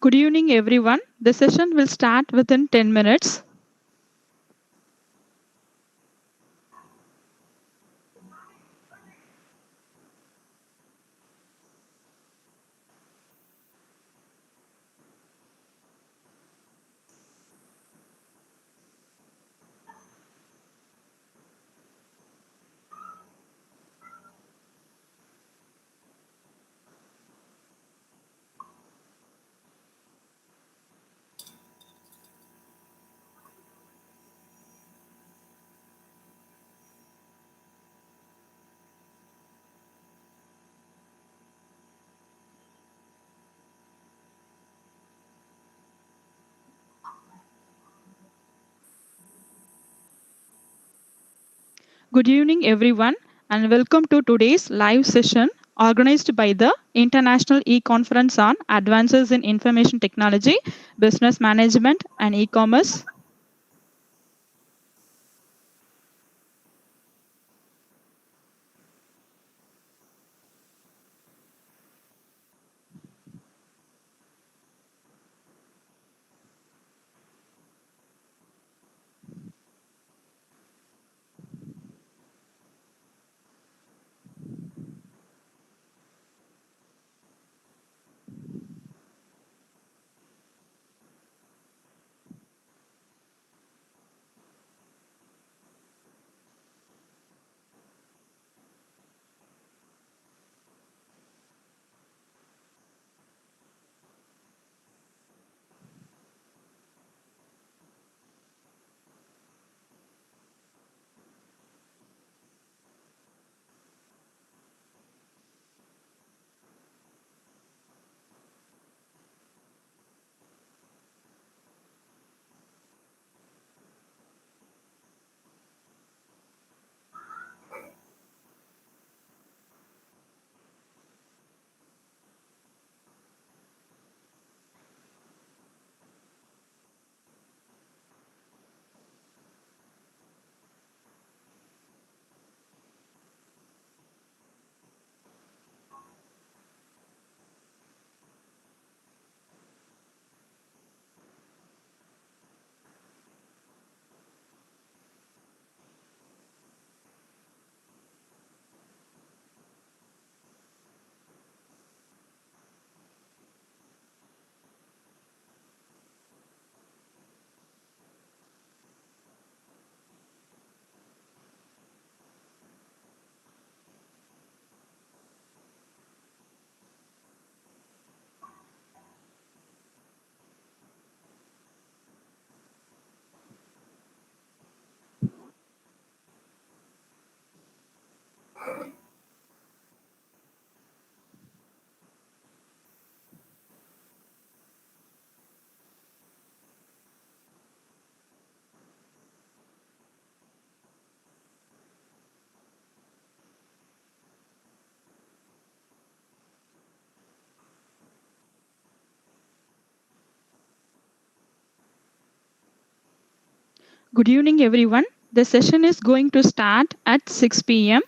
Good evening, everyone. The session will start within 10 minutes. Good evening, everyone, and welcome to today's live session organized by the International E-Conference on Advances in Information Technology, Business Management, and E-Commerce. Good evening, everyone. The session is going to start at 6 p.m.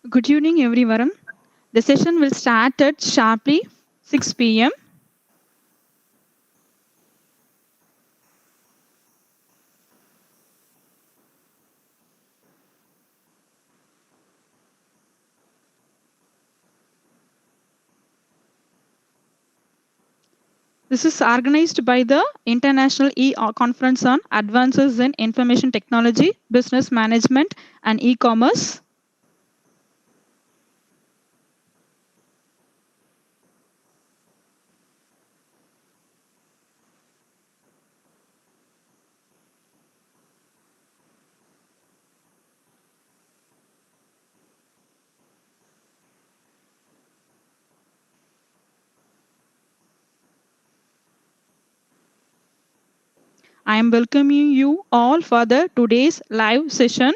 Good evening, everyone. The session will start at sharply 6 p.m. This is organized by the International E-Conference on Advances in Information Technology, Business Management, and E-Commerce. I am welcoming you all for the today's live session.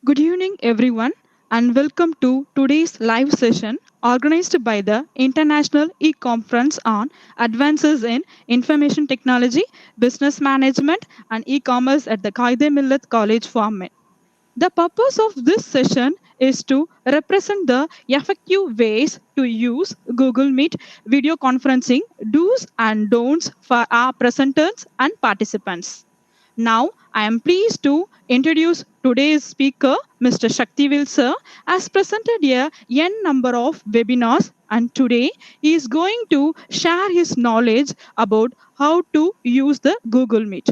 Good evening, everyone, and welcome to today's live session organized by the International E-Conference on Advances in Information Technology, Business Management, and E-Commerce at the Qaeda Millat College for Men. The purpose of this session is to represent the effective ways to use Google Meet video conferencing do's and don'ts for our presenters and participants. Now, I am pleased to introduce today's speaker, Mr. Shaktivil sir, has presented a n number of webinars, and today he is going to share his knowledge about how to use the Google Meet.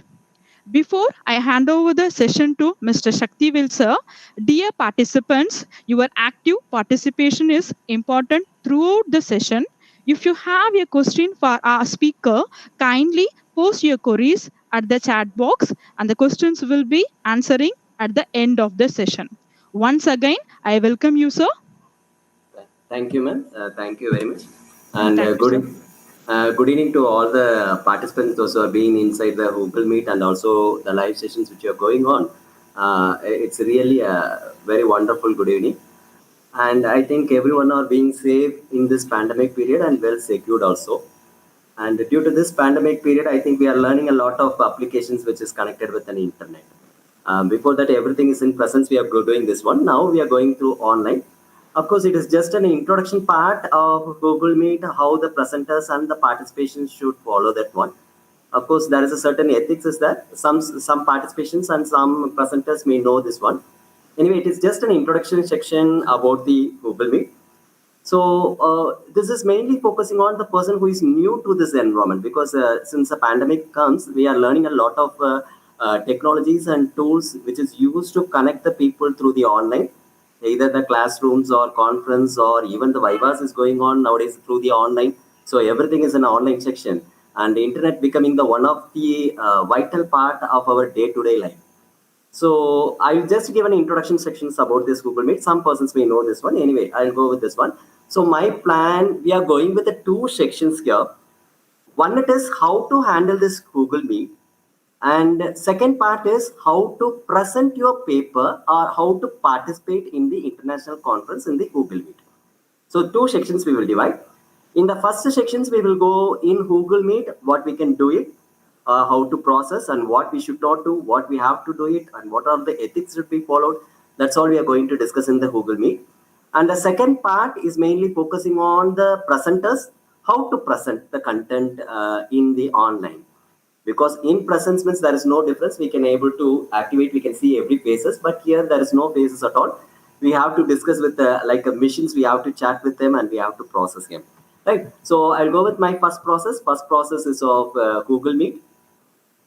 Before I hand over the session to Mr. Shaktivil sir, dear participants, your active participation is important throughout the session. If you have a question for our speaker, kindly post your queries at the chat box and the questions will be answering at the end of the session. Once again, I welcome you, sir. Thank you, ma'am. Thank you very much. And Thank you, sir. good evening to all the participants, those who are being inside the Google Meet and also the live sessions which are going on. It's really a very wonderful good evening. And I think everyone are being safe in this pandemic period and well secured also. And due to this pandemic period, I think we are learning a lot of applications which is connected with an internet. Before that, everything is in presence. We are doing this one. Now we are going through online. Of course, it is just an introduction part of Google Meet, how the presenters and the participation should follow that one. Of course, there is a certain ethics is that some participations and some presenters may know this one. Anyway, it is just an introduction section about the Google Meet. So this is mainly focusing on the person who is new to this environment because since the pandemic comes, we are learning a lot of technologies and tools which is used to connect the people through the online, either the classrooms or conference or even the vivas is going on nowadays through the online. So everything is an online section and the internet becoming the one of the vital part of our day-to-day life. So I'll just give an introduction sections about this Google Meet. Some persons may know this one. Anyway, I'll go with this one. So my plan, we are going with the two sections here. One, it is how to handle this Google Meet. And second part is how to present your paper or how to participate in the international conference in the Google Meet. So two sections we will divide. In the first sections, we will go in Google Meet, what we can do it, how to process and what we should not do, what we have to do it, and what are the ethics should be followed. That's all we are going to discuss in the Google Meet. And the second part is mainly focusing on the presenters, how to present the content in the online. Because in presence means there is no difference. We can able to activate, we can see every faces, but here there is no faces at all. We have to discuss with like machines, we have to chat with them and we have to process them. Right. So I'll go with my first process. First process is of Google Meet.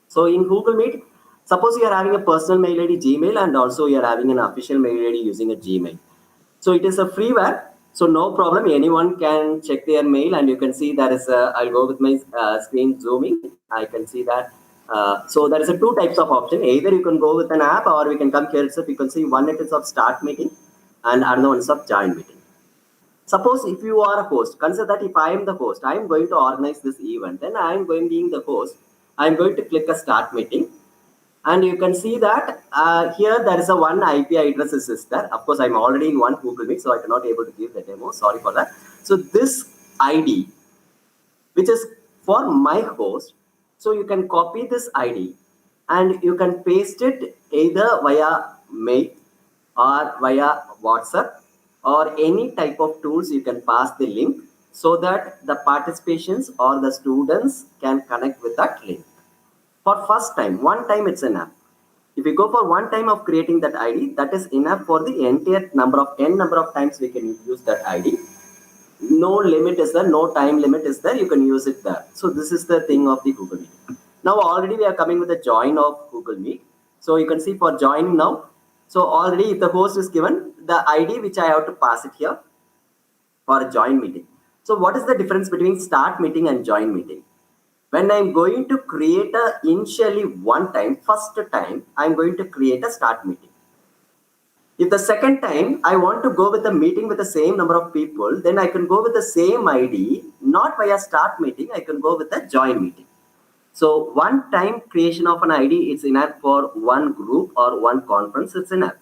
So in Google Meet, suppose you are having a personal mail ID Gmail and also you are having an official mail ID using a Gmail. So it is a freeware. So no problem. Anyone can check their mail and you can see there is a, I'll go with my screen zooming. I can see that. So there is a two types of option. Either you can go with an app or we can come here itself. You can see one it is of start meeting and another one is of join meeting. Suppose if you are a host, consider that if I am the host, I am going to organize this event, then I am going being the host. I am going to click a start meeting. And you can see that here there is a one IP address is there. Of course, I'm already in one Google Meet, so I cannot able to give the demo. Sorry for that. So this ID, which is for my host, so you can copy this ID and you can paste it either via mail or via WhatsApp or any type of tools. You can pass the link so that the participations or the students can connect with that link. For first time, one time it's enough. If we go for one time of creating that ID, that is enough for the entire number of times we can use that ID. No limit is there, no time limit is there, you can use it there. So this is the thing of the Google Meet. Now already we are coming with a join of Google Meet. So you can see for joining now. So already if the host is given, the ID which I have to pass it here for a join meeting. So what is the difference between start meeting and join meeting? When I'm going to create a initially one time, first time, I'm going to create a start meeting. If the second time I want to go with a meeting with the same number of people, then I can go with the same ID, not via start meeting, I can go with a join meeting. So one time creation of an ID is enough for one group or one conference, it's enough.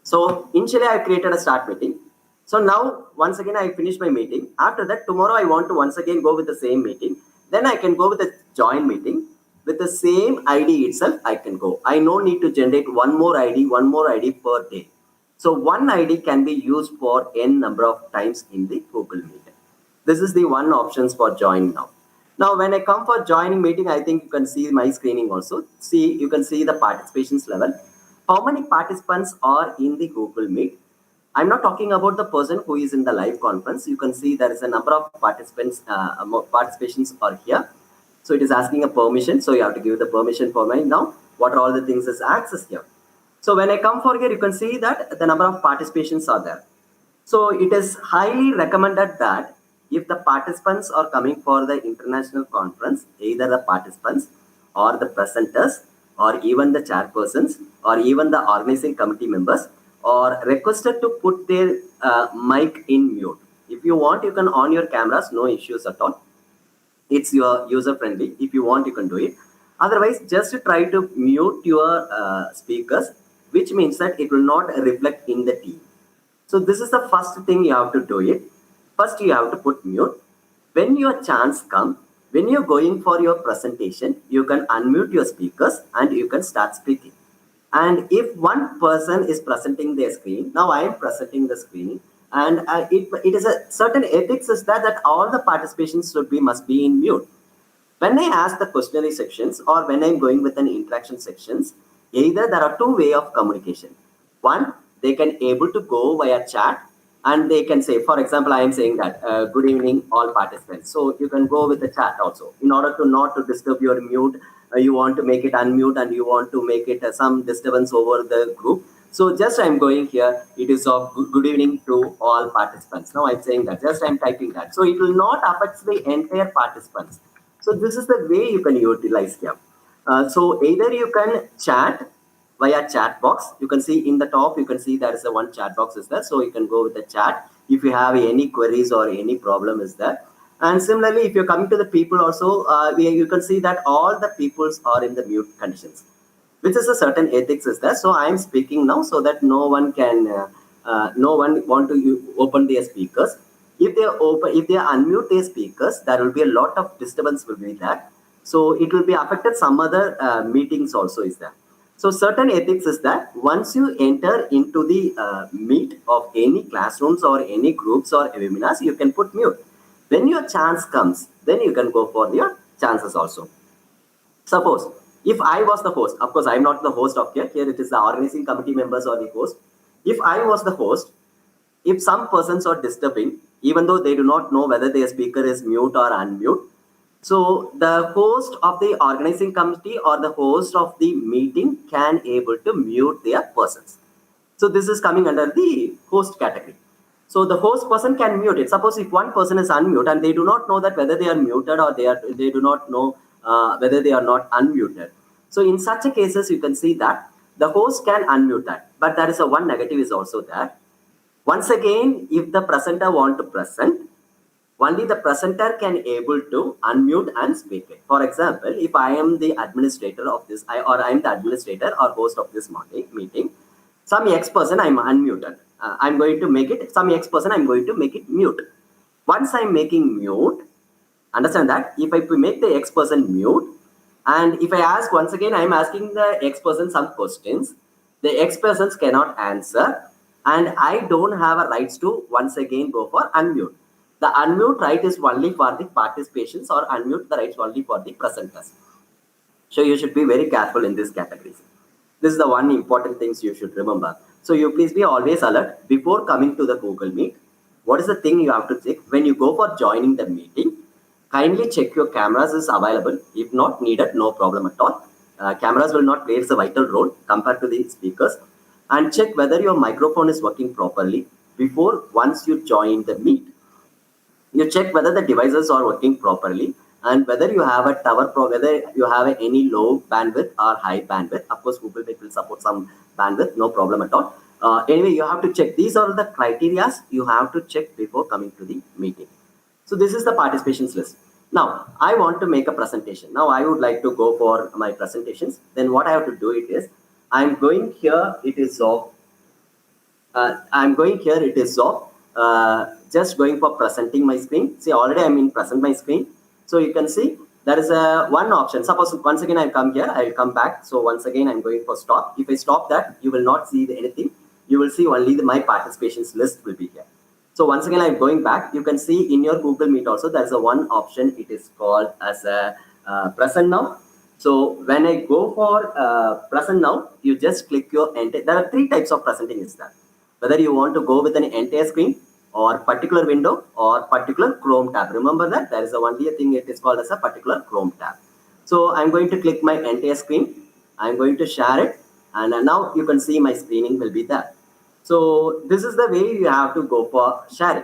So initially I created a start meeting. So now once again I finish my meeting. After that, tomorrow I want to once again go with the same meeting. Then I can go with a join meeting with the same ID itself. I can go. I no need to generate one more ID per day. So one ID can be used for n number of times in the Google Meet. This is the one options for join now. Now, when I come for joining meeting, I think you can see my screening also. See, you can see the participations level. How many participants are in the Google Meet? I'm not talking about the person who is in the live conference. You can see there is a number of participants, participations are here. So it is asking a permission. So you have to give the permission for me. Now, what are all the things is access here? So when I come for here, you can see that the number of participations are there. So it is highly recommended that if the participants are coming for the international conference, either the participants or the presenters or even the chairpersons or even the organizing committee members are requested to put their mic in mute. If you want, you can on your cameras, no issues at all. It's your user friendly. If you want, you can do it. Otherwise, just try to mute your speakers, which means that it will not reflect in the team. So this is the first thing you have to do it. First, you have to put mute. When your chance comes, when you're going for your presentation, you can unmute your speakers and you can start speaking. And if one person is presenting their screen, now I am presenting the screen, and it is a certain ethics is that all the participations must be in mute. When I ask the questionnaire sections or when I'm going with an interaction sections, either there are two way of communication. One, they can able to go via chat and they can say, for example, I am saying that good evening all participants. So you can go with the chat also in order to not to disturb your mute. You want to make it unmute and you want to make it some disturbance over the group. So just I'm going here. It is of good evening to all participants. Now I'm saying that just I'm typing that. So it will not affect the entire participants. So this is the way you can utilize them. So either you can chat via chat box. You can see in the top, you can see there is a one chat box is there. So you can go with the chat if you have any queries or any problem is there. And similarly, if you're coming to the people also, you can see that all the peoples are in the mute conditions, which is a certain ethics is there. So I am speaking now so that no one can, no one want to open their speakers. If they unmute their speakers, there will be a lot of disturbance will be there. So it will be affected some other meetings also is there. So certain ethics is that once you enter into the meet of any classrooms or any groups or webinars, you can put mute. When your chance comes, then you can go for your chances also. Suppose if I was the host, of course, I'm not the host of here. Here it is the organizing committee members or the host. If I was the host, if some persons are disturbing, even though they do not know whether their speaker is mute or unmute, so the host of the organizing committee or the host of the meeting can able to mute their persons. So this is coming under the host category. So the host person can mute it. Suppose if one person is unmuted and they do not know that whether they are muted or they do not know whether they are not unmuted. So in such a cases, you can see that the host can unmute that. But there is a one negative is also there. Once again, if the presenter want to present, only the presenter can able to unmute and speak it. For example, if I am the administrator of this, or I am the administrator or host of this meeting, some X person I'm unmuted. I'm going to make it, some X person I'm going to make it mute. Once I'm making mute, understand that if I make the X person mute, and if I ask once again, I'm asking the X person some questions, the X persons cannot answer, and I don't have a rights to once again go for unmute. The unmute right is only for the participations or unmute the rights only for the presenters. So you should be very careful in these categories. This is the one important things you should remember. So you please be always alert before coming to the Google Meet. What is the thing you have to check when you go for joining the meeting? Kindly check your cameras is available. If not needed, no problem at all. Cameras will not play a vital role compared to the speakers. And check whether your microphone is working properly before once you join the meet. You check whether the devices are working properly and whether you have a tower whether you have any low bandwidth or high bandwidth. Of course, Google Meet will support some bandwidth, no problem at all. Anyway, you have to check. These are the criteria you have to check before coming to the meeting. So this is the participations list. Now I want to make a presentation. Now I would like to go for my presentations. Then what I have to do it is I'm going here. It is of I'm going here, it is off. Just going for presenting my screen. See, already I'm in present my screen. So you can see there is a one option. Suppose once again I come here, I will come back. So once again I'm going for stop. If I stop that, you will not see anything. You will see only my participations list will be here. So once again I'm going back. You can see in your Google Meet also there is a one option. It is called as a present now. So when I go for present now, you just click your entire. There are three types of presenting is there. Whether you want to go with an entire screen or particular window or particular Chrome tab. Remember that there is only a thing, it is called as a particular Chrome tab. So I'm going to click my entire screen. I'm going to share it, and now you can see my screening will be there. So this is the way you have to go for sharing.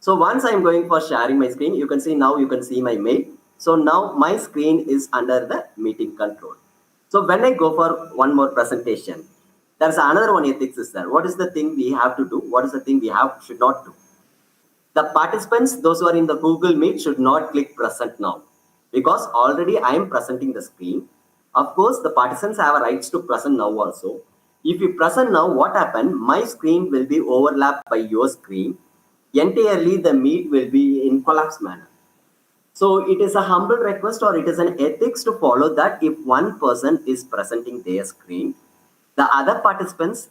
So once I'm going for sharing my screen, you can see now you can see my mail. So now my screen is under the meeting control. So when I go for one more presentation, there's another one ethics is there. What is the thing we have to do? What is the thing we should not do? The participants, those who are in the Google Meet, should not click present now, because already I am presenting the screen. Of course, the participants have a rights to present now also. If you present now, what happened? My screen will be overlapped by your screen. Entirely, the meet will be in collapse manner. So it is a humble request, or it is an ethics to follow, that if one person is presenting their screen, the other participants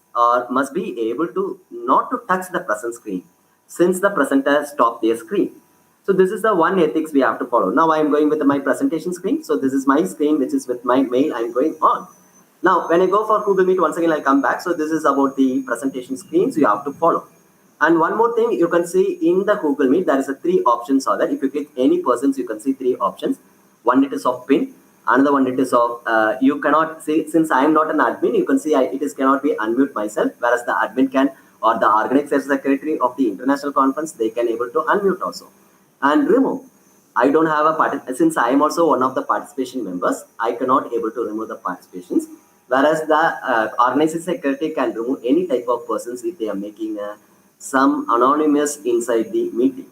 must be able to not to touch the present screen, since the presenter stopped their screen. So this is the one ethics we have to follow. Now I am going with my presentation screen. So this is my screen, which is with my mail I'm going on. Now when I go for Google Meet, once again I come back. So this is about the presentation screens you have to follow. And one more thing, you can see in the Google Meet, there is a three options are there. If you click any persons, you can see three options. One, it is of pin. Another one, it is of, you cannot see, since I am not an admin, you can see it is cannot be unmute myself, whereas the admin can, or the organizer secretary of the international conference, they can able to unmute also. And remove. I don't have a since I am also one of the participation members, I cannot able to remove the participations. Whereas the organizer secretary can remove any type of persons if they are making some anonymous inside the meeting.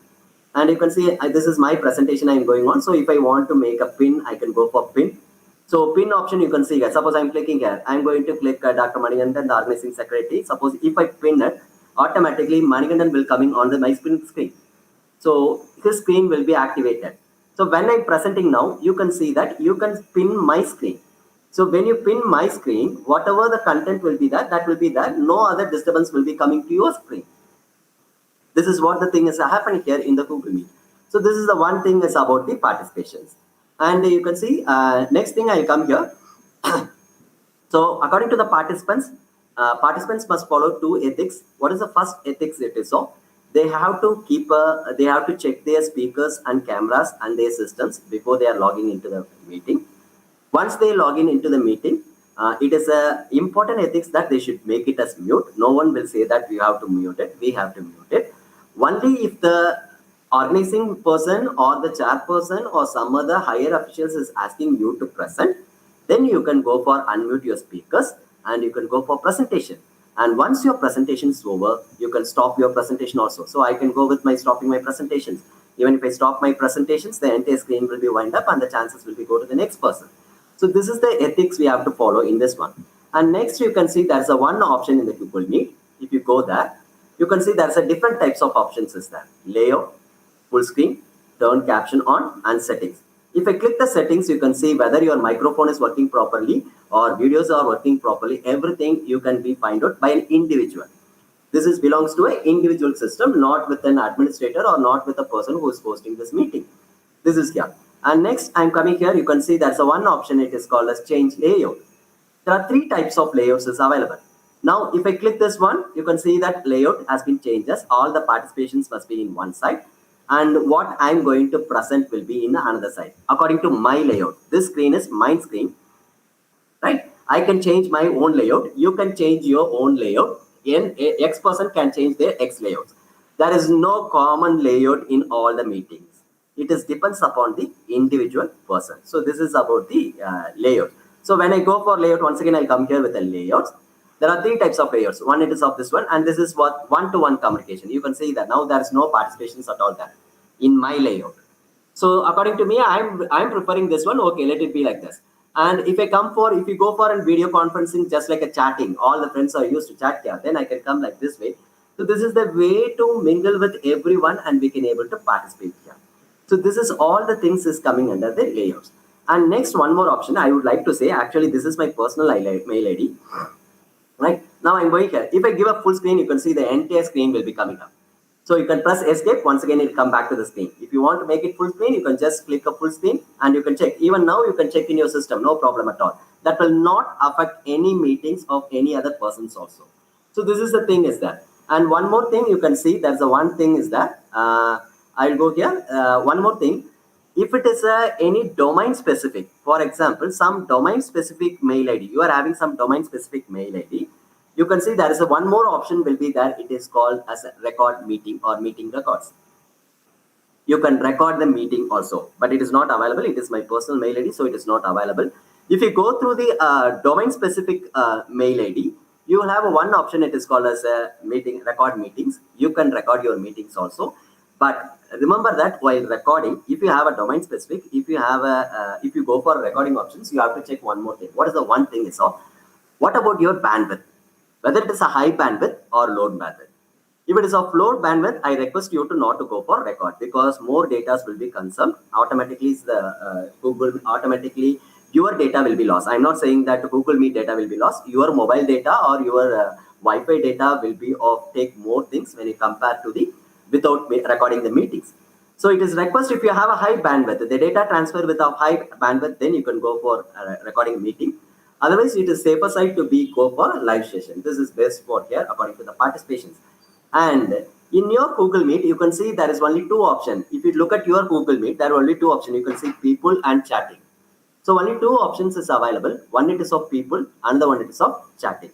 And you can see this is my presentation I am going on. So if I want to make a pin, I can go for pin. So pin option you can see here. Suppose I'm clicking here. I'm going to click Dr. Manikandan, the organizing secretary. Suppose if I pin it, automatically Manikandan will coming on the my screen. So his screen will be activated. So when I'm presenting now, you can see that you can pin my screen. So when you pin my screen, whatever the content will be there, that will be there. No other disturbance will be coming to your screen. This is what the thing is happening here in the Google Meet. So this is the one thing is about the participations. And you can see next thing I'll come here. So according to the participants, participants must follow two ethics. What is the first ethics it is of? They have to keep they have to check their speakers and cameras and their systems before they are logging into the meeting. Once they log in into the meeting, it is a important ethics that they should make it as mute. No one will say that we have to mute it. We have to mute it. Only if the organizing person or the chairperson or some other higher officials is asking you to present, then you can go for unmute your speakers and you can go for presentation. And once your presentation is over, you can stop your presentation also. So I can go with my stopping my presentations. Even if I stop my presentations, the entire screen will be wind up and the chances will be go to the next person. So this is the ethics we have to follow in this one. And next you can see there's a one option in the Google Meet. If you go there, you can see there's a different types of options is there. Layout, full screen, turn caption on, and settings. If I click the settings, you can see whether your microphone is working properly or videos are working properly. Everything you can be find out by an individual. This is belongs to an individual system, not with an administrator or not with a person who is hosting this meeting. This is here. And next I'm coming here, you can see there's a one option, it is called as change layout. There are three types of layouts is available. Now if I click this one, you can see that layout has been changed. All the participations must be in one side and what I'm going to present will be in another side according to my layout. This screen is my screen, right? I can change my own layout. You can change your own layout. X person can change their X layouts. There is no common layout in all the meetings. It is depends upon the individual person. So this is about the layout. So when I go for layout, once again I'll come here with the layouts. There are three types of layouts. One, it is of this one, and this is what one-to-one communication. You can see that now there is no participations at all there in my layout. So according to me, I'm preferring this one. Okay, let it be like this. And if you go for a video conferencing, just like a chatting, all the friends are used to chat here, then I can come like this way. So this is the way to mingle with everyone and we can able to participate here. So this is all the things is coming under the layouts. And next, one more option I would like to say, actually, this is my personal mail ID. Right now, I'm going here. If I give a full screen, you can see the entire screen will be coming up. So you can press escape. Once again, it will come back to the screen. If you want to make it full screen, you can just click a full screen and you can check. Even now, you can check in your system. No problem at all. That will not affect any meetings of any other persons also. So this is the thing is that. And one more thing you can see, that's the one thing is that, I'll go here. One more thing. If it is any domain specific, for example, some domain specific mail ID, you are having some domain specific mail ID, you can see there is a one more option will be there. It is called as a record meeting or meeting records. You can record the meeting also, but it is not available. It is my personal mail ID, so it is not available. If you go through the domain specific mail ID, you will have one option. It is called as a meeting record meetings. You can record your meetings also. But remember that while recording, if you have a domain specific, if you go for recording options, you have to check one more thing. What is the one thing is of? What about your bandwidth? Whether it is a high bandwidth or low bandwidth. If it is of low bandwidth, I request you to not to go for record because more data will be consumed. Automatically, Google automatically your data will be lost. I'm not saying that Google Meet data will be lost. Your mobile data or your Wi-Fi data will be of take more things when you compare to the without recording the meetings. So it is request if you have a high bandwidth, the data transfer with a high bandwidth, then you can go for recording meeting. Otherwise, it is safer side to be go for a live session. This is best for here according to the participations. And in your Google Meet, you can see there is only two options. If you look at your Google Meet, there are only two options. You can see people and chatting. So only two options is available. One it is of people, another one it is of chatting.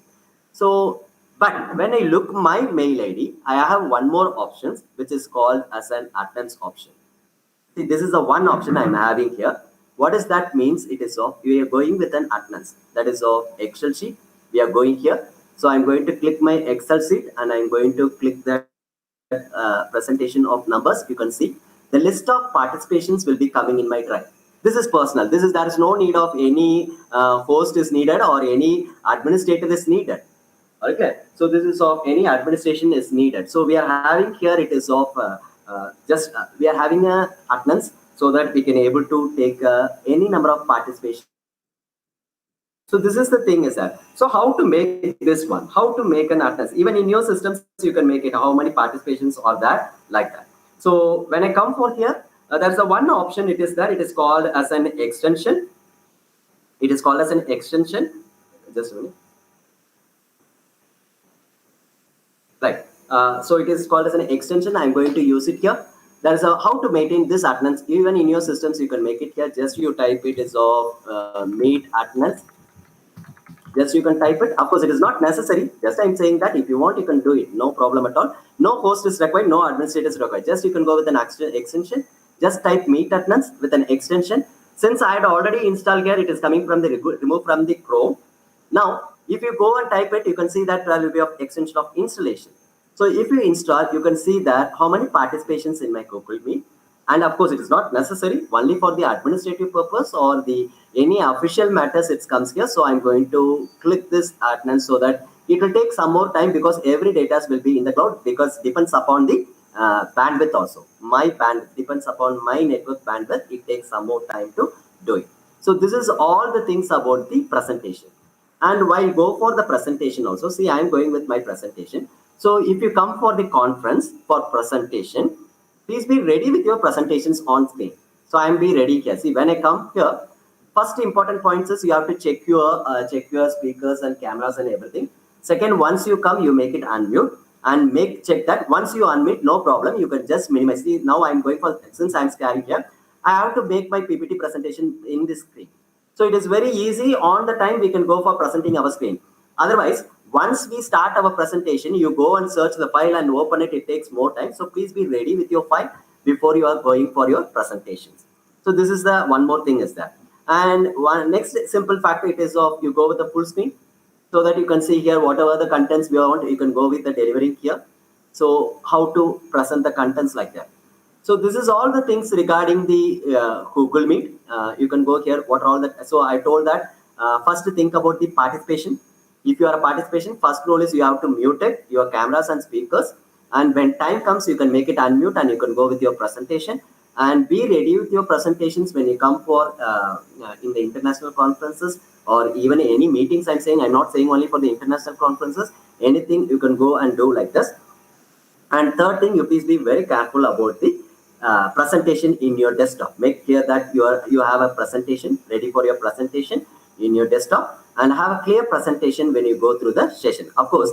So, but when I look my mail ID, I have one more options which is called as an attendance option. See, this is the one option I'm having here. What does that means? It is of we are going with an attendance that is of Excel sheet. We are going here. So I'm going to click my Excel sheet and I'm going to click that presentation of numbers. You can see the list of participations will be coming in my drive. This is personal. There is no need of any host is needed or any administrator is needed. Okay, so this is of any administration is needed. So we are having here it is of we are having a attendance so that we can able to take any number of participation. So this is the thing is that. So how to make this one? How to make an attendance? Even in your systems, you can make it. How many participations are that like that? So when I come for here, there's a one option. It is that it is called as an extension. It is called as an extension. Just a minute. Right. So it is called as an extension. I'm going to use it here. There is a how to maintain this attendance. Even in your systems, you can make it here. Just you type it is of meet attendance. Just you can type it. Of course, it is not necessary. Just I'm saying that if you want, you can do it. No problem at all. No host is required. No administrator is required. Just you can go with an extension. Just type meet attendance with an extension. Since I had already installed here, it is coming from the remove from the Chrome. Now, if you go and type it, you can see that there will be of extension of installation. So if you install, you can see that how many participations in my Google Meet. And of course, it is not necessary only for the administrative purpose or the any official matters it comes here. So I'm going to click this attendance so that it will take some more time because every data will be in the cloud because depends upon the bandwidth also. My bandwidth depends upon my network bandwidth. It takes some more time to do it. So this is all the things about the presentation. And while go for the presentation also, see I'm going with my presentation. So if you come for the conference for presentation, please be ready with your presentations on screen. So I'm be ready here. See when I come here, first important points is you have to check your speakers and cameras and everything. Second, once you come, you make it unmute and check that once you unmute, no problem. You can just minimize. See now I'm going for since I'm scanning here, I have to make my PPT presentation in this screen. So it is very easy on the time we can go for presenting our screen. Otherwise, once we start our presentation, you go and search the file and open it. It takes more time. So please be ready with your file before you are going for your presentations. So this is the one more thing is that. And one next simple factor it is of you go with the full screen so that you can see here whatever the contents we want. You can go with the delivering here. So how to present the contents like that. So this is all the things regarding the Google Meet. You can go here. What are all that? So I told that first to think about the participation. If you are a participation, first rule is you have to mute it, your cameras and speakers. And when time comes, you can make it unmute and you can go with your presentation. And be ready with your presentations when you come for in the international conferences or even any meetings. I'm not saying only for the international conferences. Anything you can go and do like this. And third thing, you please be very careful about the presentation in your desktop. Make clear that you have a presentation ready for your presentation in your desktop and have a clear presentation when you go through the session. Of course,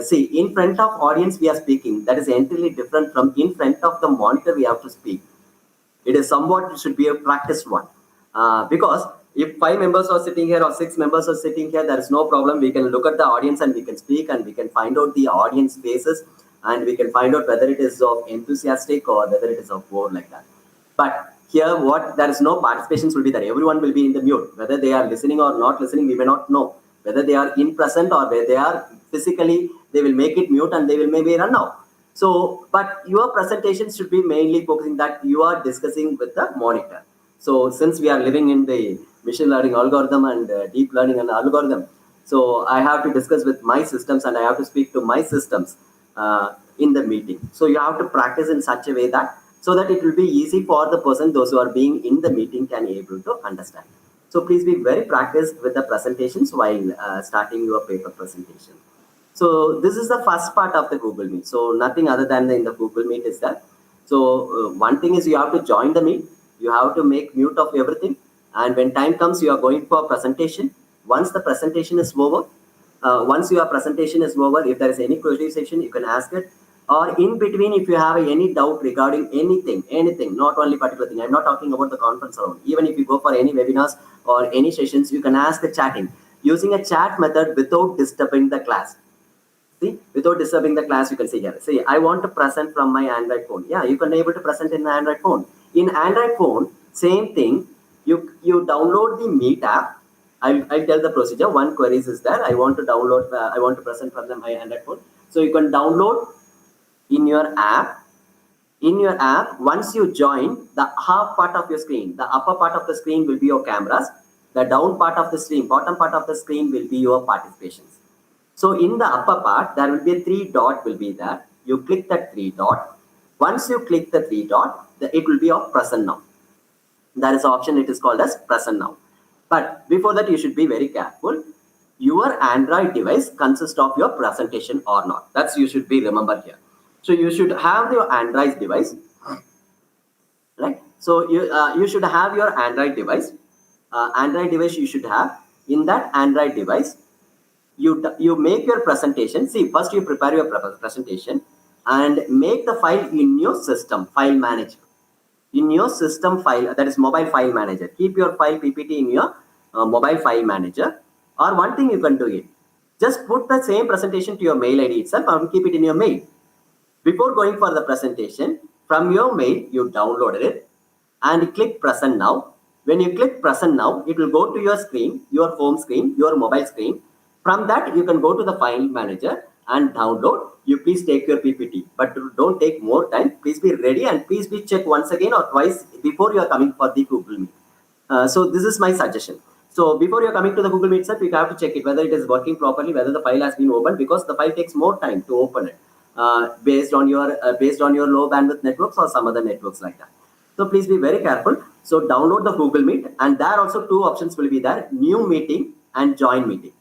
see, in front of audience we are speaking. That is entirely different from in front of the monitor we have to speak. It is somewhat, it should be a practiced one. Because if 5 members are sitting here or 6 members are sitting here, there is no problem. We can look at the audience and we can speak and we can find out the audience faces and we can find out whether it is of enthusiastic or whether it is of bored like that. But here, what there is no participations will be there. Everyone will be in the mute. Whether they are listening or not listening, we may not know. Whether they are in present or where they are physically, they will make it mute and they will maybe run out. So, but your presentation should be mainly focusing that you are discussing with the monitor. So, since we are living in the machine learning algorithm and deep learning and algorithm, so I have to discuss with my systems and I have to speak to my systems in the meeting. So you have to practice in such a way that so that it will be easy for the person, those who are being in the meeting can be able to understand. So please be very practiced with the presentations while starting your paper presentation. So this is the first part of the Google Meet. So nothing other than in the Google Meet is that. So one thing is you have to join the meet. You have to make mute of everything. And when time comes, you are going for presentation. Once the presentation is over, once your presentation is over, if there is any query section, you can ask it. Or in between, if you have any doubt regarding anything, not only particular thing. I'm not talking about the conference alone. Even if you go for any webinars or any sessions, you can ask the chatting. Using a chat method without disturbing the class. See, without disturbing the class, you can see here. See, I want to present from my Android phone. Yeah, you can be able to present in the Android phone. In Android phone, same thing. You download the Meet app. I'll tell the procedure. One queries is there. I want to download. I want to present from my Android phone. So you can download in your app. In your app, once you join, the half part of your screen, the upper part of the screen will be your cameras. The down part of the screen, bottom part of the screen will be your participations. So in the upper part, there will be a 3 dot will be there. You click that 3 dot. Once you click the 3 dot, it will be of present now. There is an option, it is called as present now. But before that, you should be very careful. Your Android device consists of your presentation or not. That's you should be remembered here. So you should have your Android device, right? So you should have your Android device. Android device you should have. In that Android device, you make your presentation. See, first you prepare your presentation and make the file in your system file manager. In your system file, that is mobile file manager. Keep your file PPT in your mobile file manager. Or one thing you can do it. Just put the same presentation to your mail ID itself and keep it in your mail. Before going for the presentation, from your mail, you downloaded it and click present now. When you click present now, it will go to your screen, your home screen, your mobile screen. From that, you can go to the file manager and download. You please take your PPT, but don't take more time. Please be ready and please be checked once again or twice before you are coming for the Google Meet. So this is my suggestion. So before you're coming to the Google Meet itself, you have to check it whether it is working properly, whether the file has been opened, because the file takes more time to open it based on your low bandwidth networks or some other networks like that. So please be very careful. So download the Google Meet, and there also 2 options will be there: new meeting and join meeting.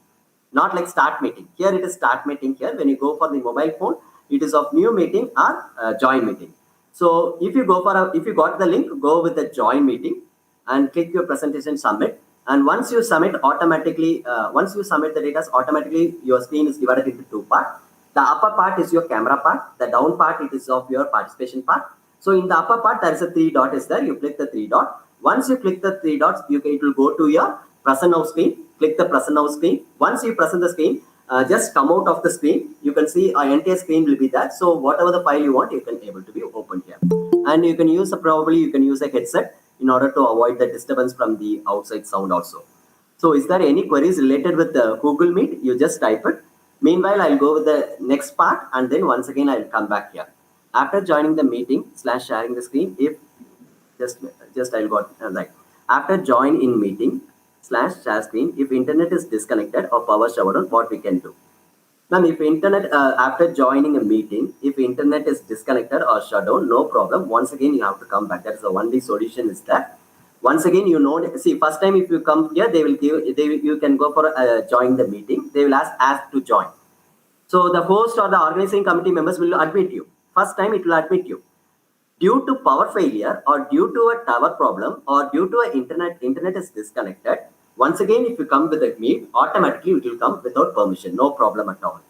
Not like start meeting. Here it is start meeting. Here when you go for the mobile phone, it is of new meeting or join meeting. So if you go for if you got the link, go with the join meeting and click your presentation submit. And once you submit, automatically once you submit the data, automatically your screen is divided into 2 parts. The upper part is your camera part. The down part it is of your participation part. So in the upper part there is a 3 dot is there. You click the 3 dot. Once you click the 3 dots, it will go to your present now screen. Click the present now screen. Once you present the screen, just come out of the screen. You can see our entire screen will be that. So whatever the file you want, you can able to be opened here. And you can use probably you can use a headset in order to avoid the disturbance from the outside sound also. So is there any queries related with the Google Meet? You just type it. Meanwhile, I'll go with the next part and then once again I'll come back here. after joining the meeting / sharing the screen, if just I'll got right. After join in meeting / share screen, if internet is disconnected or power shut down, what we can do? Ma'am, if internet after joining a meeting, if internet is disconnected or shut down, no problem. Once again, you have to come back. That's the only solution is that. Once again, you know, see, first time if you come here, they will give, you can go for join the meeting. They will ask to join. So the host or the organizing committee members will admit you. First time it will admit you. Due to power failure or due to a tower problem or due to internet is disconnected, once again if you come with a meet, automatically it will come without permission, no problem at all.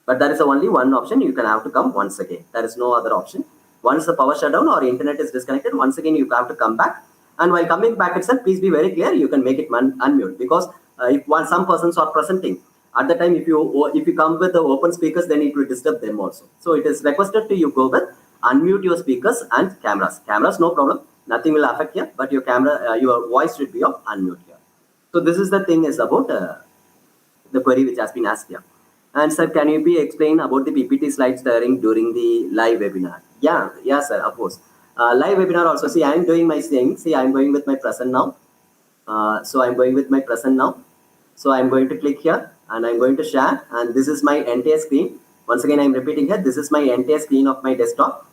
But there is only one option, you can have to come once again. There is no other option. Once the power shutdown or internet is disconnected, once again you have to come back. And while coming back itself, please be very clear, you can make it unmute, because if some persons are presenting at the time, if you come with the open speakers, then it will disturb them also. So it is requested to you go with unmute your speakers and cameras. Cameras, no problem, nothing will affect here, but your camera, your voice should be off, unmute here. So this is the thing is about the query which has been asked here. And sir, can you be explain about the PPT slide sharing during the live webinar? Yeah, sir, of course. Live webinar also, see, I'm doing my thing. See, I'm going with my present now. So I'm going with my present now. So I'm going to click here and I'm going to share, and this is my entire screen. Once again, I'm repeating here, this is my entire screen of my desktop.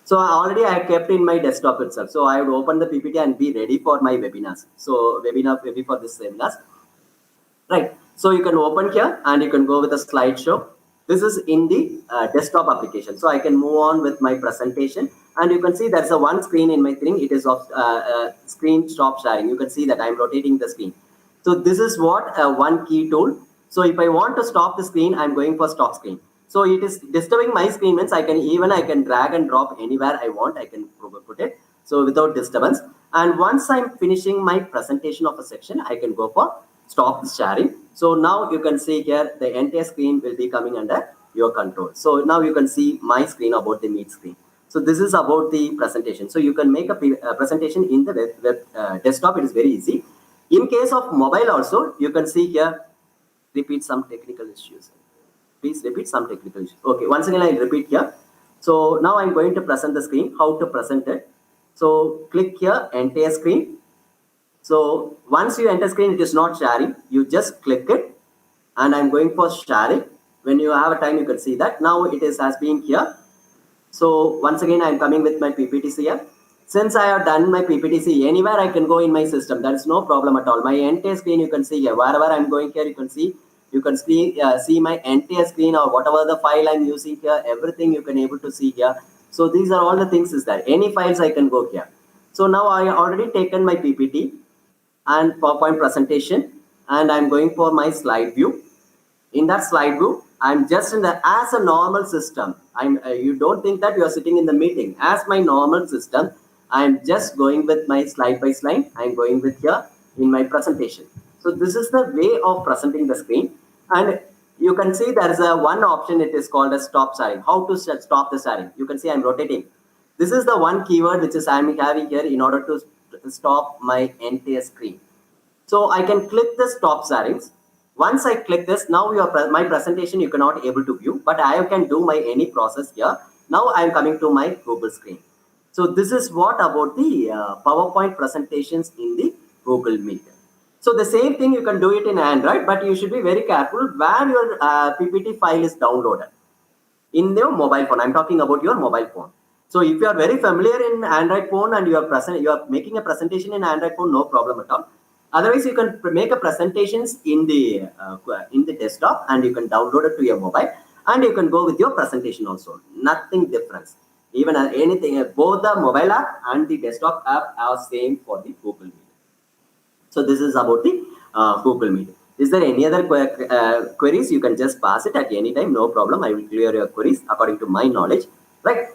So already I kept in my desktop itself. So I would open the PPT and be ready for my webinars. So ready for this webinars. Right. So you can open here and you can go with a slideshow. This is in the desktop application. So I can move on with my presentation, and you can see there's a one screen in my thing. It is of screen stop sharing. You can see that I'm rotating the screen. So this is what one key tool. So if I want to stop the screen, I'm going for stop screen. So it is disturbing my screen means I can drag and drop anywhere I want. I can put it. So without disturbance. And once I'm finishing my presentation of a section, I can go for stop sharing. So now you can see here the entire screen will be coming under your control. So now you can see my screen about the meet screen. So this is about the presentation. So you can make a presentation in the web desktop. It is very easy. In case of mobile also, you can see here, repeat some technical issues. Please repeat some technical issues. Okay, once again, I'll repeat here. So now I'm going to present the screen, how to present it. So click here, entire screen. So once you enter screen, it is not sharing. You just click it, and I'm going for sharing. When you have a time, you can see that. Now it has been here. So once again, I'm coming with my PPTs here. Since I have done my PPTC, anywhere I can go in my system. There is no problem at all. My entire screen you can see here. Wherever I'm going here, you can see. You can see my entire screen or whatever the file I'm using here. Everything you can able to see here. So these are all the things is there. Any files I can go here. So now I already taken my PPT and PowerPoint presentation, and I'm going for my slide view. In that slide view, I'm just as a normal system. You don't think that you are sitting in the meeting. As my normal system, I'm just going with my slide by slide. I'm going with here in my presentation. So this is the way of presenting the screen. And you can see there is one option. It is called a stop sharing. How to stop the sharing? You can see I'm rotating. This is the one keyword which is I'm having here in order to stop my entire screen. So I can click the stop sharings. Once I click this, now my presentation you cannot able to view, but I can do my any process here. Now I am coming to my Google screen. So this is what about the PowerPoint presentations in the Google Meet. So the same thing you can do it in Android, but you should be very careful where your PPT file is downloaded. In your mobile phone, I'm talking about your mobile phone. So if you are very familiar in Android phone and you are making a presentation in Android phone, no problem at all. Otherwise, you can make a presentations in the desktop, and you can download it to your mobile, and you can go with your presentation also. Nothing difference. Even anything, both the mobile app and the desktop app are same for the Google Meet. So this is about the Google Meet. Is there any other queries? You can just pass it at any time, no problem. I will clear your queries according to my knowledge. Right.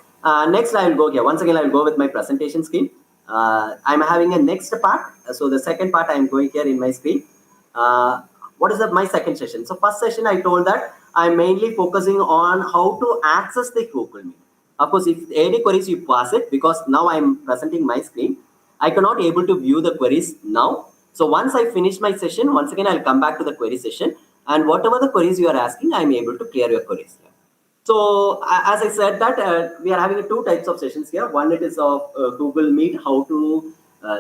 Next, I will go here. Once again, I will go with my presentation screen. I'm having a next part. So the second part, I'm going here in my screen. What is my second session? So first session, I told that I'm mainly focusing on how to access the Google Meet. Of course, if any queries you pass it, because now I'm presenting my screen, I cannot able to view the queries now. So once I finish my session, once again, I'll come back to the query session, and whatever the queries you are asking, I'm able to clear your queries. So as I said that we are having two types of sessions here. One it is of Google Meet, how to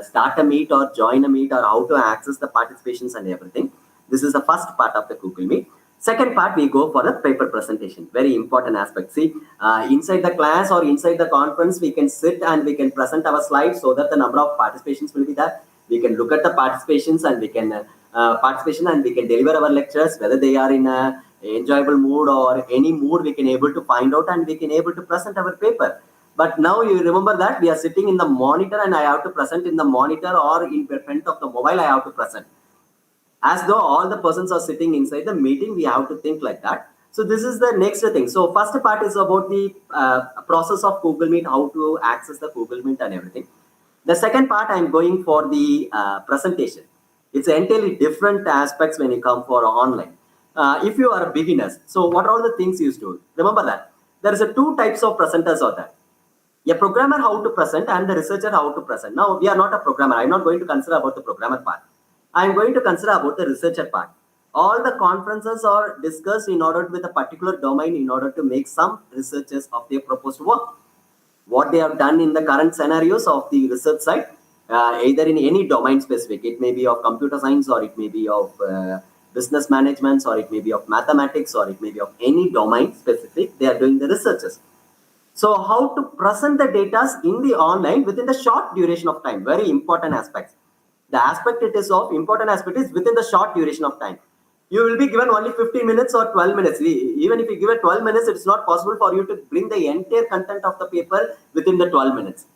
start a meet or join a meet or how to access the participations and everything. This is the first part of the Google Meet. Second part, we go for a paper presentation. Very important aspect. See, inside the class or inside the conference, we can sit and we can present our slides so that the number of participations will be there. We can look at the participations and we can deliver our lectures, whether they are in a enjoyable mood or any mood, we can able to find out and we can able to present our paper. But now you remember that we are sitting in the monitor and I have to present in the monitor or in front of the mobile I have to present. As though all the persons are sitting inside the meeting, we have to think like that. So this is the next thing. So first part is about the process of Google Meet, how to access the Google Meet and everything. The second part, I'm going for the presentation. It's entirely different aspects when you come for online. If you are beginners, so what are all the things you do? Remember that there is a two types of presenters out there. A programmer how to present and the researcher how to present. Now we are not a programmer. I'm not going to consider about the programmer part. I'm going to consider about the researcher part. All the conferences are discussed in order with a particular domain in order to make some researches of their proposed work. What they have done in the current scenarios of the research side, either in any domain specific, it may be of computer science or it may be of business management or it may be of mathematics or it may be of any domain specific, they are doing the researches. So how to present the data in the online within the short duration of time, very important aspects. The aspect it is of important aspect is within the short duration of time. You will be given only 15 minutes or 12 minutes. Even if you give it 12 minutes, it's not possible for you to bring the entire content of the paper within the 12 minutes.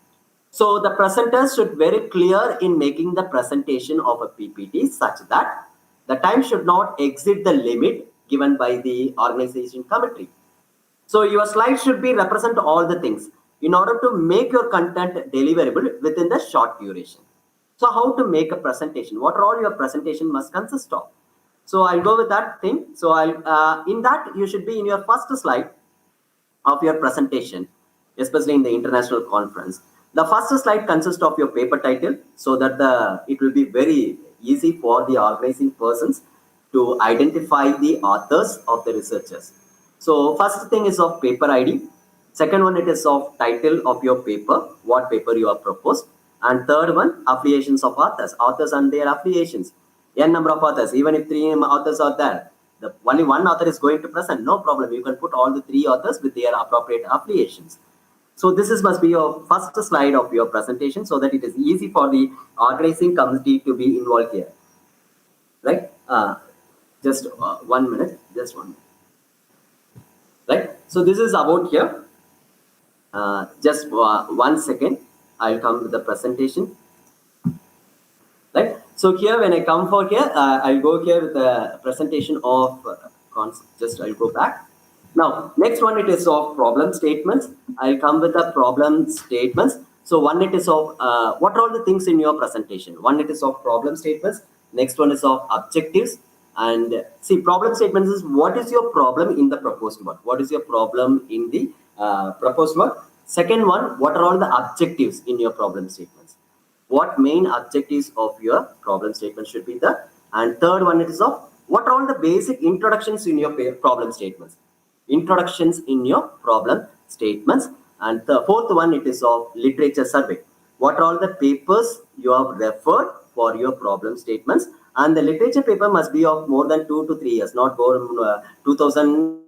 So the presenters should be very clear in making the presentation of a PPT such that the time should not exceed the limit given by the organization committee. So your slide should be represent all the things in order to make your content deliverable within the short duration. So how to make a presentation? What are all your presentation must consist of? So I'll go with that thing. So I'll in that you should be in your first slide of your presentation, especially in the international conference. The first slide consists of your paper title so that it will be very easy for the organizing persons to identify the authors of the researchers. So first thing is of paper ID. Second one, it is of title of your paper, what paper you have proposed. And third one, affiliations of authors and their affiliations. N number of authors, even if 3 authors are there, only one author is going to present, no problem. You can put all the 3 authors with their appropriate affiliations. So must be your first slide of your presentation so that it is easy for the organizing committee to be involved here. Right? Just 1 minute, just 1 minute. Right? So this is about here. Just 1 second. I'll come with the presentation. Right? So here, when I come for here, I'll go here with the presentation of just I'll go back. Now, next one, it is of problem statements. I'll come with the problem statements. So one, it is of what are all the things in your presentation? One, it is of problem statements. Next one is of objectives. And see, problem statements is what is your problem in the proposed work? What is your problem in the proposed work? Second one, what are all the objectives in your problem statements? What main objectives of your problem statement should be there? And third one, it is of what are all the basic introductions in your problem statements? Introductions in your problem statements. And the fourth one, it is of literature survey. What are all the papers you have referred for your problem statements? And the literature paper must be of more than 2 to 3 years, not go 2000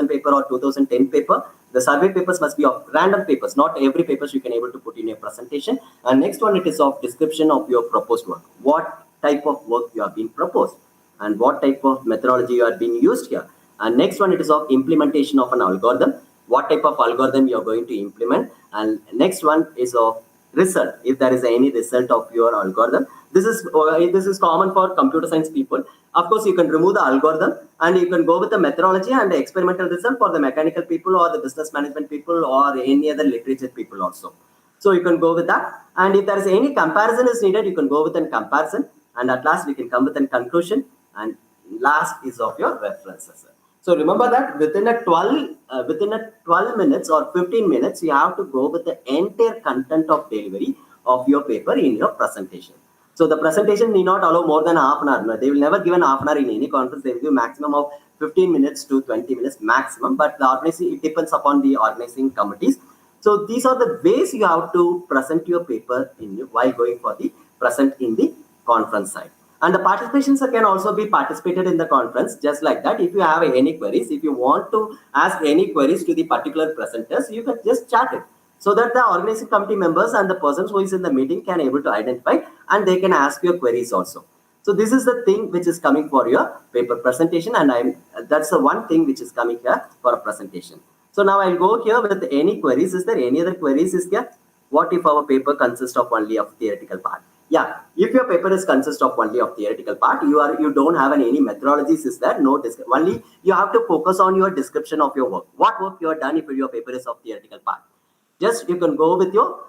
paper or 2010 paper. The survey papers must be of random papers, not every papers you can able to put in your presentation. And next one, it is of description of your proposed work. What type of work you have been proposed and what type of methodology you are being used here. And next one, it is of implementation of an algorithm. What type of algorithm you are going to implement. And next one is of result. If there is any result of your algorithm, this is common for computer science people. Of course, you can remove the algorithm and you can go with the methodology and the experimental result for the mechanical people or the business management people or any other literature people also. So you can go with that. And if there is any comparison is needed, you can go with a comparison. And at last, we can come with a conclusion. And last is of your references. So remember that within a 12 minutes or 15 minutes, you have to go with the entire content of delivery of your paper in your presentation. So the presentation need not allow more than half an hour. They will never give an half an hour in any conference. They will give maximum of 15 minutes to 20 minutes maximum. But the organizing, it depends upon the organizing committees. So these are the ways you have to present your paper while going for the present in the conference side. And the participations can also be participated in the conference just like that. If you have any queries, if you want to ask any queries to the particular presenters, you can just chat it, so that the organizing committee members and the persons who is in the meeting can able to identify and they can ask your queries also. So this is the thing which is coming for your paper presentation, and that's the one thing which is coming here for a presentation. So now I'll go here with any queries. Is there any other queries is there? What if our paper consists of only of theoretical part? Yeah, if your paper is consist of only of theoretical part, you don't have any methodologies, is there? No, only you have to focus on your description of your work. What work you have done if your paper is of theoretical part? Just you can go with your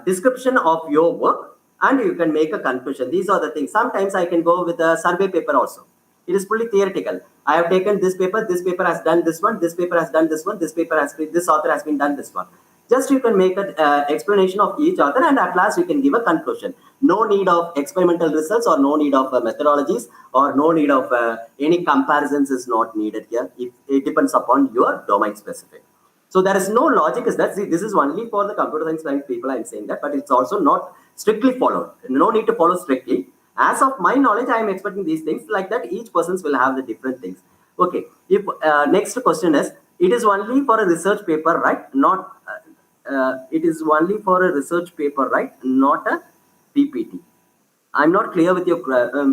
description of your work and you can make a conclusion. These are the things. Sometimes I can go with a survey paper also. It is fully theoretical. I have taken this paper has done this one, this paper has done this one, this paper has been, this author has been done this one. Just you can make an explanation of each author, and at last you can give a conclusion. No need of experimental results, or no need of methodologies, or no need of any comparisons is not needed here. It depends upon your domain specific. So there is no logic is that, see, this is only for the computer science people I'm saying that, but it's also not strictly followed. No need to follow strictly. As of my knowledge, I am expecting these things like that. Each persons will have the different things. Okay. If next question is, it is only for a research paper, right? Not it is only for a research paper, right? Not a PPT. I'm not clear with your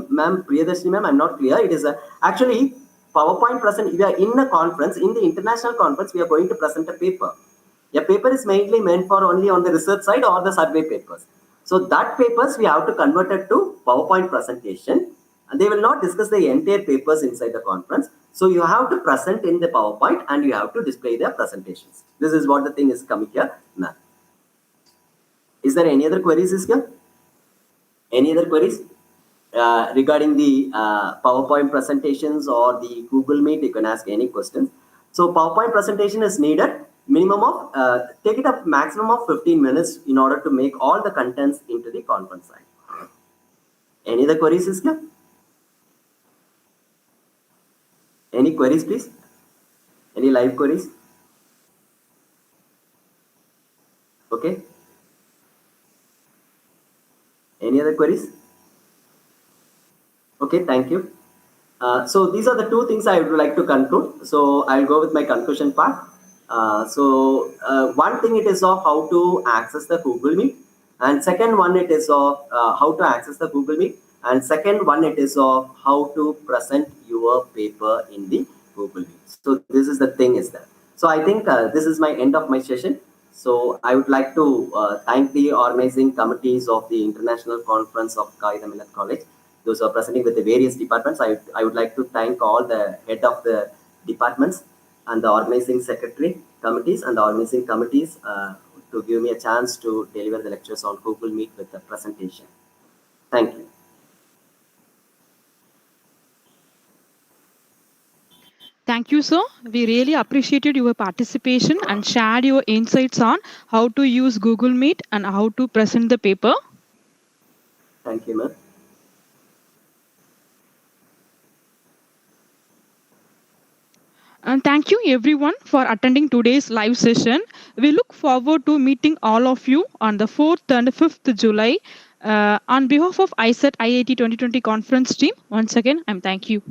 ma'am, Priyadarshini ma'am. I'm not clear. It is actually PowerPoint present. We are in a conference, in the international conference. We are going to present a paper. A paper is mainly meant for only on the research side or the survey papers. So that papers we have to convert it to PowerPoint presentation, and they will not discuss the entire papers inside the conference. So you have to present in the PowerPoint and you have to display their presentations. This is what the thing is coming here now. Is there any other queries here? Any other queries regarding the PowerPoint presentations or the Google Meet? You can ask any questions. So PowerPoint presentation is needed minimum of take it up maximum of 15 minutes in order to make all the contents into the conference site. Any other queries is here? Any queries, please? Any live queries? Okay. Any other queries? Okay, thank you. So these are the two things I would like to conclude. So I'll go with my conclusion part. One thing it is of how to access the Google Meet, and second one it is of how to access the Google Meet, and second one it is of how to present your paper in the Google Meet. So this is the thing is that. So I think this is my end of my session. So I would like to thank the organizing committees of the International Conference of Qaeda Millet College. Those who are presenting with the various departments. I would like to thank all the head of the departments and the organizing secretary committees and the organizing committees to give me a chance to deliver the lectures on Google Meet with the presentation. Thank you. Thank you, sir. We really appreciated your participation and shared your insights on how to use Google Meet and how to present the paper. Thank you, ma'am. And thank you everyone for attending today's live session. We look forward to meeting all of you on the 4th and 5th July. On behalf of ICETIIT 2020 conference team, once again, thank you.